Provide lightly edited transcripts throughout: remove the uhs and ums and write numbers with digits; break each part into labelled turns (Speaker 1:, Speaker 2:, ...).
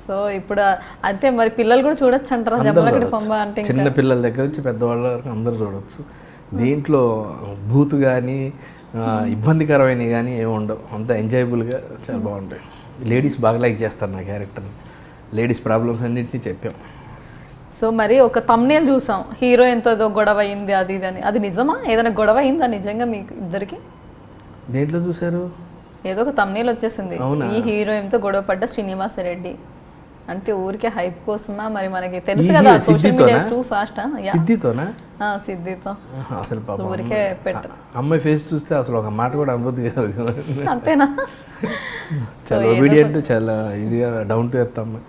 Speaker 1: So ఇప్పుడు అంటే మరి పిల్లలు కూడా చూడొచ్చు అంటారా జమలకడి పంబ అంటే?
Speaker 2: చిన్న పిల్లల దగ్గర నుంచి పెద్దవాళ్ళ వరకు అందరూ చూడవచ్చు. దీంట్లో బూత్ కానీ ఇబ్బందికరమైనవి కానీ ఏమి ఉండవు, అంత ఎంజాయబుల్గా చాలా బాగుంటాయి. లేడీస్ బాగా లైక్ చేస్తారు నా క్యారెక్టర్ని, లేడీస్ ప్రాబ్లమ్స్ అన్నింటినీ చెప్పాం.
Speaker 1: సో మరి ఒక తమ్నేల్ చూసాం, హీరోయిన్తో ఏదో గొడవ అయింది అది ఇది అని, అది నిజమా? ఏదైనా గొడవ అయిందా నిజంగా మీకు ఇద్దరికి?
Speaker 2: దేంట్లో చూసారు?
Speaker 1: ఏదో ఒక తమ్నేల్ వచ్చేసింది, ఈ హీరోయిన్తో గొడవ పడ్డ శ్రీనివాస్ రెడ్డి అంటే. ఊరికే హైప్ కోసమా మరి? మనకి తెలుసు కదా సోషల్ మీడియా టూ ఫాస్ట్.
Speaker 2: సిద్ధితోనా?
Speaker 1: సిద్ధితో.
Speaker 2: అసలు పాపం
Speaker 1: ఊరికే పెట్టు,
Speaker 2: అమ్మాయి ఫేస్ చూస్తే అసలు ఒక మాట కూడా అనుభూతి కాదు.
Speaker 1: అంతేనా?
Speaker 2: చాలా ఒబీడియంట్, చాలా ఇదిగా డౌన్ టు ఎర్త్ అమ్మాయి,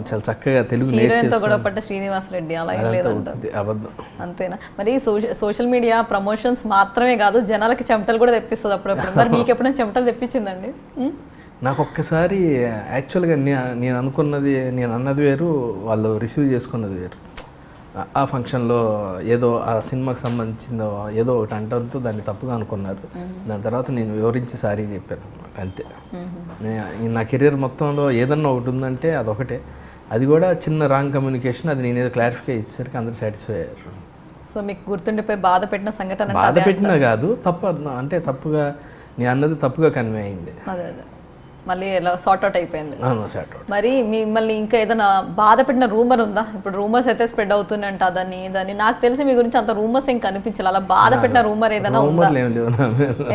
Speaker 2: చాలా చక్కగా తెలుగు
Speaker 1: హీరోయిన్తో గొడవ పడ్డ శ్రీనివాస్ రెడ్డి అలా లేదంట.
Speaker 2: అబద్ధం.
Speaker 1: అంతేనా? మరి సోషల్ మీడియా ప్రమోషన్స్ మాత్రమే కాదు, జనాలకి చెమటలు కూడా తెప్పిస్తుంది అప్పుడప్పుడు. మరి మీకు ఎప్పుడైనా చెమటలు తెప్పించిందండి?
Speaker 2: నాకు ఒక్కసారి యాక్చువల్గా నేను అనుకున్నది, నేను అన్నది వేరు, వాళ్ళు రిసీవ్ చేసుకున్నది వేరు. ఆ ఫంక్షన్లో ఏదో ఆ సినిమాకి సంబంధించిందో ఏదో ఒకటి అంటంతో దాన్ని తప్పుగా అనుకున్నారు. దాని తర్వాత నేను వివరించి సారీ చెప్పాను అంతే. నా కెరీర్ మొత్తంలో ఏదన్నా ఒకటి ఉందంటే అదొకటే, అది కూడా చిన్న రాంగ్ కమ్యూనికేషన్, అది నేను ఏదో క్లారిఫై ఇచ్చేసరికి అందరూ సాటిస్ఫై అయ్యారు.
Speaker 1: సో మీకు గుర్తుండిపోయి బాధ పెట్టిన సంఘటన?
Speaker 2: బాధ పెట్టినా కాదు, తప్పు అంటే తప్పుగా నేను అన్నది తప్పుగా కన్వే అయింది.
Speaker 1: అదే మళ్ళీ ఎలా సార్ట్ అవుట్ అయిపోయింది.
Speaker 2: మరి
Speaker 1: మిమ్మల్ని ఇంకా ఏదైనా బాధ పెట్టిన రూమర్ ఉందా? ఇప్పుడు రూమర్స్ అయితే స్ప్రెడ్ అవుతున్నాయంట, దాన్ని నాకు తెలిసి మీ గురించి అంత రూమర్స్ ఏం కనిపించాలి. అలా బాధ పెట్టిన రూమర్ ఏదైనా ఉందా?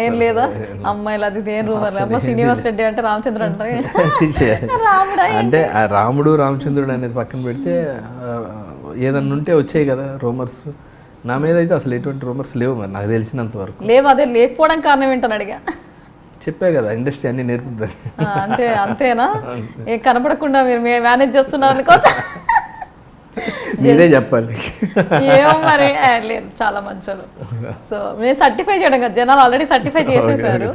Speaker 1: ఏం లేదా? అమ్మాయిలు అది ఏం రూమర్? అమ్మ శ్రీనివాస్ రెడ్డి అంటే రామచంద్రుడు అంటారు.
Speaker 2: అంటే రాముడు రామచంద్రుడు అనేది పక్కన పెడితే ఏదన్నా ఉంటే వచ్చాయి కదా రూమర్స్. నా మీద అయితే అసలు ఎటువంటి రూమర్స్ లేవు, మరి నాకు తెలిసినంత వరకు
Speaker 1: లేవు. అదే లేకపోవడం కారణం ఏంటని అడిగా.
Speaker 2: చెప్పే కదా ఇండస్ట్రీ అన్ని నేర్పుద్దని.
Speaker 1: అంటే అంతేనా? ఏ కనపడకుండా మీరు మేనేజ్ చేస్తున్నారు అనుకోవచ్చు.
Speaker 2: మీరే చెప్పాలి.
Speaker 1: ఏమో మరి. లేదు, చాలా మంచోళ్ళు. సో నేను సర్టిఫై చేయడం కదా, జనాలు ఆల్రెడీ సర్టిఫై చేసేసారు.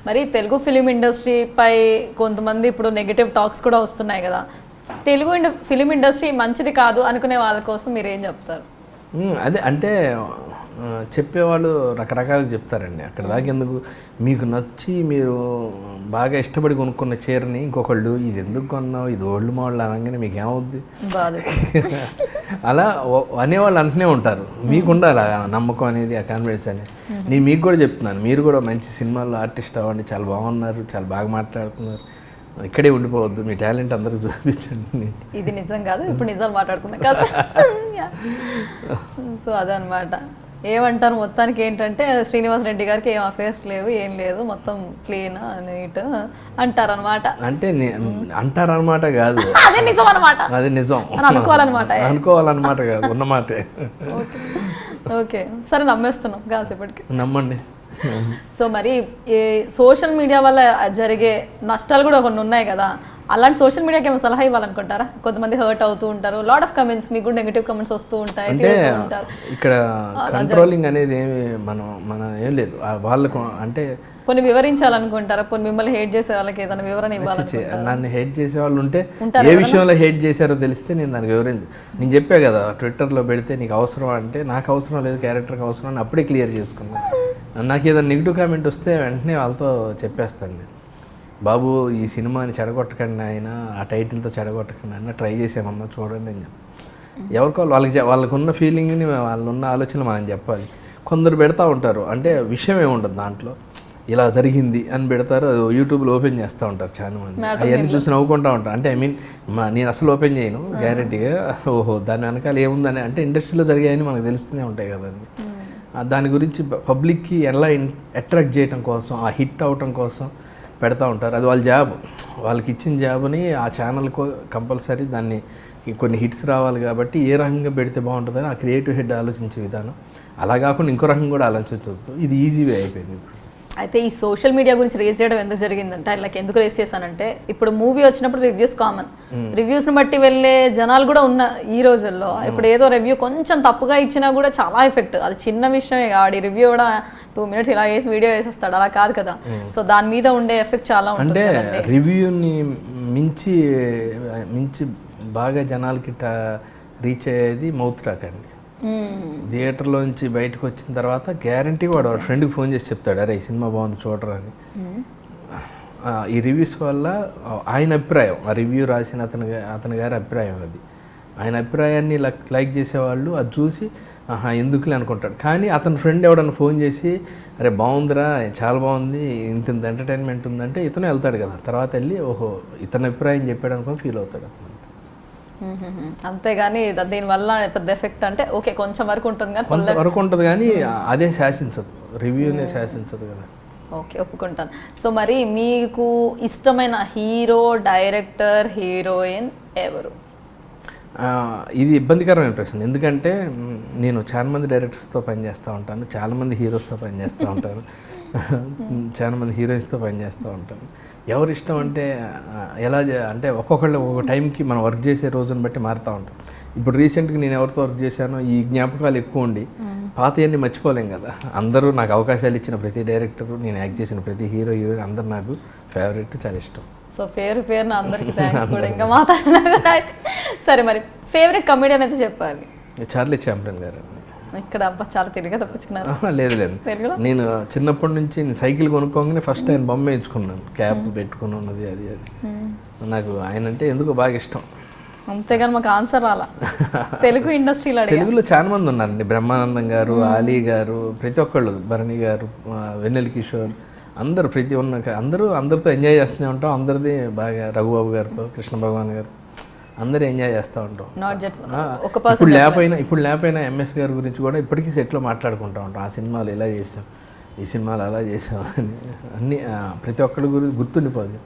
Speaker 1: మరి తెలుగు ఫిలిం ఇండస్ట్రీపై కొంతమంది ఇప్పుడు నెగిటివ్ టాక్స్ కూడా వస్తున్నాయి కదా, తెలుగు ఫిలిం ఇండస్ట్రీ మంచిది కాదు అనుకునే వాళ్ళ కోసం మీరు ఏం చెప్తారు?
Speaker 2: అదే అంటే చెప్పేవాళ్ళు రకరకాలుగా చెప్తారండి. అక్కడ దాకా ఎందుకు, మీకు నచ్చి మీరు బాగా ఇష్టపడి కొనుక్కున్న చీరని ఇంకొకళ్ళు ఇది ఎందుకు కొన్నావు, ఇది ఓల్డ్ మోడల్ అనగానే మీకు ఏమవుద్ది అలా అనేవాళ్ళు అంటూనే ఉంటారు. మీకు ఉండాలి ఆ నమ్మకం అనేది, ఆ కాన్ఫిడెన్స్ అనేది. నేను మీకు కూడా చెప్తున్నాను, మీరు కూడా మంచి సినిమాల్లో ఆర్టిస్ట్ అవ్వండి, చాలా బాగున్నారు, చాలా బాగా మాట్లాడుతున్నారు, ఇక్కడే ఉండిపోవద్దు, మీ టాలెంట్ అందరికి చూపించండి.
Speaker 1: ఇది నిజం కాదు, ఇప్పుడు నిజాలు మాట్లాడుకున్నాం కదా. సో అదనమాట. ఏమంటారు మొత్తానికి ఏంటంటే శ్రీనివాస్ రెడ్డి గారికి ఏం అఫేర్స్ లేవు, ఏం లేదు, మొత్తం క్లీన్ నీట్ అంటారనమాట.
Speaker 2: అంటే అంటారనమాట కాదు,
Speaker 1: అదే నిజం అనమాట.
Speaker 2: అది నిజం అనుకోవాలన్నమాట కాదు, ఉన్నమాట.
Speaker 1: ఓకే సరే, నమ్మేస్తున్నాం కాసేపటికి,
Speaker 2: నమ్మండి.
Speaker 1: సో మరి సోషల్ మీడియా వల్ల జరిగే నష్టాలు కూడా కొన్ని ఉన్నాయి కదా, అలాంటి సోషల్ మీడియాకి ఏమైనా సలహా ఇవ్వాలనుకుంటారా? కొంతమంది హర్ట్ అవుతూ ఉంటారు, లాట్ ఆఫ్ కమెంట్స్, మీకు కూడా నెగిటివ్ కమెంట్స్ వస్తూ ఉంటాయి.
Speaker 2: అంటే ఇక్కడ కంట్రోలింగ్ అనేది ఏమి మన ఏం లేదు వాళ్ళకు. అంటే
Speaker 1: కొన్ని వివరించాలనుకుంటారా? కొన్ని మిమ్మల్ని హేట్ చేసే వాళ్ళకి ఏదైనా వివరణ ఇవ్వాలి?
Speaker 2: నన్ను హేట్ చేసే వాళ్ళు ఉంటే ఏ విషయంలో హేట్ చేశారో తెలిస్తే నేను దానికి వివరించి, నేను చెప్పా కదా ట్విట్టర్లో పెడితే నీకు అవసరం అంటే, నాకు అవసరం లేదు, క్యారెక్టర్కి అవసరం అని అప్పుడే క్లియర్ చేసుకున్నాను. నాకు ఏదైనా నెగిటివ్ కామెంట్ వస్తే వెంటనే వాళ్ళతో చెప్పేస్తాను నేను, బాబు ఈ సినిమాని చెడగొట్టకండి ఆయన, ఆ టైటిల్తో చెడగొట్టకండి ఆయన, ట్రై చేసామమ్మా చూడండి అని చెప్పి. ఎవరికో వాళ్ళకి ఉన్న ఫీలింగ్ని, వాళ్ళున్న ఆలోచనలు మనం చెప్పాలి. కొందరు పెడతా ఉంటారు, అంటే విషయం ఏముండదు దాంట్లో, ఇలా జరిగింది అని పెడతారు, అది యూట్యూబ్లో ఓపెన్ చేస్తూ ఉంటారు చాలా మంది, అవన్నీ చూసి నవ్వుకుంటూ ఉంటారు. అంటే నేను అసలు ఓపెన్ చేయను గ్యారెంటీగా, ఓహో దాని వెనకాల ఏముందని, అంటే ఇండస్ట్రీలో జరిగాయని మనకు తెలుస్తూనే ఉంటాయి కదండి. దాని గురించి పబ్లిక్కి ఎలా అట్రాక్ట్ చేయడం కోసం, ఆ హిట్ అవటం కోసం పెడతా ఉంటారు. అది వాళ్ళ జాబ్, వాళ్ళకి ఇచ్చిన జాబ్ని ఆ ఛానల్కు కంపల్సరీ దాన్ని కొన్ని హిట్స్ రావాలి కాబట్టి ఏ రకంగా పెడితే బాగుంటుందని ఆ క్రియేటివ్ హెడ్ ఆలోచించే విధానం. అలా కాకుండా ఇంకో రకంగా కూడా ఆలోచించవద్దు, ఇది ఈజీ వే అయిపోయింది.
Speaker 1: అయితే ఈ సోషల్ మీడియా గురించి రేస్ చేయడం ఎందుకు జరిగిందంటే, లైక్ ఎందుకు రేస్ చేశానంటే, ఇప్పుడు మూవీ వచ్చినప్పుడు రివ్యూస్ కామన్, రివ్యూస్ని బట్టి వెళ్ళే జనాలు కూడా ఉన్న ఈ రోజుల్లో. ఇప్పుడు ఏదో రివ్యూ కొంచెం తప్పుగా ఇచ్చినా కూడా చాలా ఎఫెక్ట్, అది చిన్న విషయమే కాదు, రివ్యూ కూడా 2 minutes ఇలా వేసి వీడియో వేసేస్తాడు, అలా కాదు కదా. సో దాని మీద ఉండే ఎఫెక్ట్ చాలా ఉంటుంది.
Speaker 2: అంటే రివ్యూని మించి బాగా జనాలకి రీచ్ అయ్యేది మౌత్ టాక్ అండి. థియేటర్లోంచి బయటకు వచ్చిన తర్వాత గ్యారంటీ వాడు ఫ్రెండ్కి ఫోన్ చేసి చెప్తాడు, అరే ఈ సినిమా బాగుంది చూడరా అని. ఈ రివ్యూస్ వల్ల ఆయన అభిప్రాయం, ఆ రివ్యూ రాసిన అతని గారి అభిప్రాయం అది. ఆయన అభిప్రాయాన్ని లైక్ చేసేవాళ్ళు అది చూసి ఆహా ఎందుకులే అనుకుంటాడు. కానీ అతని ఫ్రెండ్ ఎవడన్నా ఫోన్ చేసి అరే బాగుందిరా, చాలా బాగుంది, ఇంత ఎంటర్టైన్మెంట్ ఉందంటే ఇతను వెళ్తాడు కదా, తర్వాత వెళ్ళి ఓహో ఇతని అభిప్రాయం చెప్పాడు అనుకుని ఫీల్ అవుతాడు అతను.
Speaker 1: అంతేగాని దీనివల్ల పెద్ద ఎఫెక్ట్ అంటే ఓకే కొంచెం వరకు ఉంటుంది కానీ
Speaker 2: కొంత వరకు ఉంటుంది కానీ అదే శాసించదు, రివ్యూనే శాసించదు కదా.
Speaker 1: ఓకే ఒప్పుకుంటాను. సో మరి మీకు ఇష్టమైన హీరో, డైరెక్టర్, హీరోయిన్ ఎవరు?
Speaker 2: ఇది ఇబ్బందికరమైన ప్రశ్న. ఎందుకంటే నేను చాలామంది డైరెక్టర్స్తో పనిచేస్తూ ఉంటాను, చాలామంది హీరోస్తో పనిచేస్తూ ఉంటాను, చాలామంది హీరోయిన్స్తో పనిచేస్తూ ఉంటాను. ఎవరు ఇష్టం అంటే అంటే ఒక్కొక్కళ్ళు ఒక్కొక్క టైంకి మనం వర్క్ చేసే రోజుని బట్టి మారుతూ ఉంటాం. ఇప్పుడు రీసెంట్గా నేను ఎవరితో వర్క్ చేశానో ఈ జ్ఞాపకాలు ఎక్కువ ఉండి పాతయన్ని మర్చిపోలేం కదా. అందరూ నాకు అవకాశాలు ఇచ్చిన ప్రతి డైరెక్టరు, నేను యాక్ట్ చేసిన ప్రతి హీరో హీరోయిన్ అందరు నాకు ఫేవరెట్, చాలా ఇష్టం.
Speaker 1: సో పేరున అందరికీ థ్యాంక్స్ కూడా ఇంకా మాట్లాడినా. సరే మరి ఫేవరెట్ కమెడియన్ అయితే చెప్పాలి.
Speaker 2: చార్లీ చాప్లిన్ గారు.
Speaker 1: ఇక్కడ అబ్బా చాలా తెలుగుగా తప్పించుకున్నారు.
Speaker 2: లేదు నేను చిన్నప్పటి నుంచి సైకిల్ కొనుక్కోగానే ఫస్ట్ ఆయన బొమ్మ వేయించుకున్నాను, క్యాప్ పెట్టుకుని ఉన్నది అది నాకు ఆయన అంటే ఎందుకో బాగా ఇష్టం.
Speaker 1: అంతేగాని మాకు ఆన్సర్ రాలా. తెలుగు ఇండస్ట్రీలో
Speaker 2: తెలుగులో చాలా మంది ఉన్నారండి, బ్రహ్మానందం గారు, ఆలీ గారు, ప్రతి ఒక్కళ్ళు, భరణి గారు, వెన్నెల కిషోర్, అందరూ ప్రతి అందరితో ఎంజాయ్ చేస్తూనే ఉంటాం. అందరిది బాగా రఘుబాబు గారితో, కృష్ణ భగవాన్ గారితో అందరూ ఎంజాయ్ చేస్తూ ఉంటాం. ఇప్పుడు లేకపోయినా ఎంఎస్ గారి గురించి కూడా ఇప్పటికీ సెట్లో మాట్లాడుకుంటూ ఉంటాం. ఆ సినిమాలు ఇలా చేసాం, ఈ సినిమాలు అలా చేసాం అని అన్నీ ప్రతి ఒక్కరి గురించి గుర్తుండిపోదు.